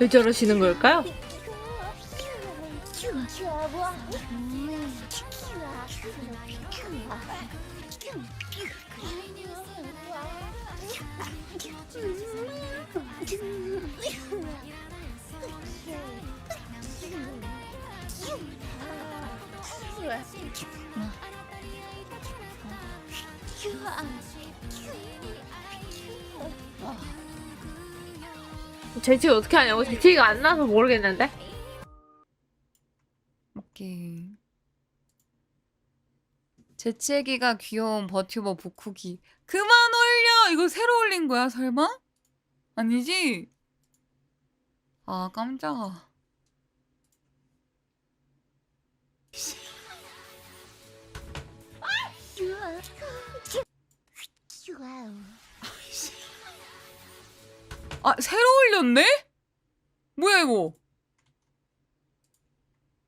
왜 저러시는 걸까요? 재채기 어떻게 하냐고? 재채기가 안 나서 모르겠는데? 오케이. 재채기가 귀여운 버튜버 부쿠기. 그만 올려! 이거 새로 올린 거야, 설마? 아니지? 아, 깜짝아. 아, 새로 올렸네? 뭐야, 이거?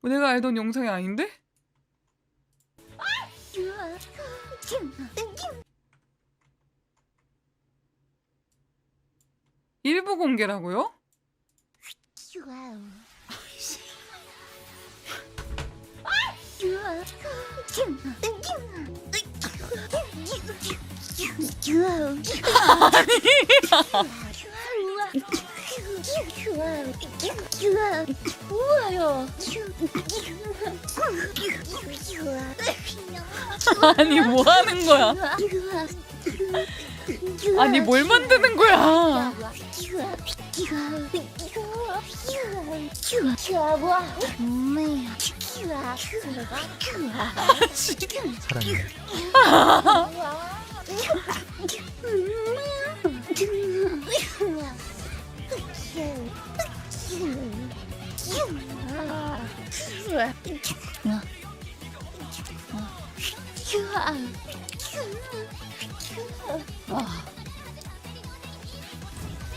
내가 알던 영상이 아닌데? 일부 공개라고요? 아니 뭐 하는 거야? 아니 뭘 만드는 거야?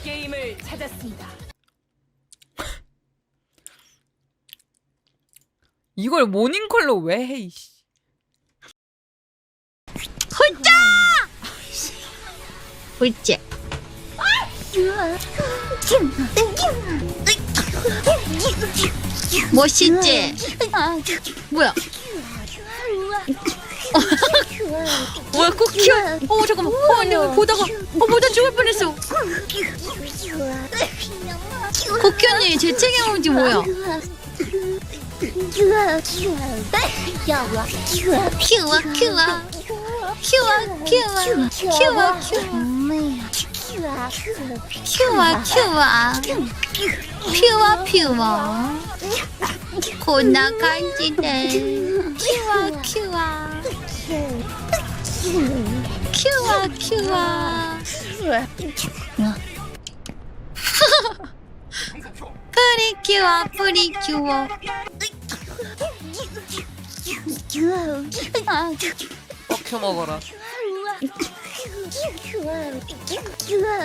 게임을 찾았습니다. 이걸 모닝콜로 왜 해? 이씨. 홀째. 멋있지? 뭐야? 뭐야 쿠키? 잠깐만. 내가 보다가 보다 죽을 뻔했어. 쿠키 언니 재채기 모지 뭐야? 큐아 고나간지네. 큐아 프리큐어 뻑혀 먹어라.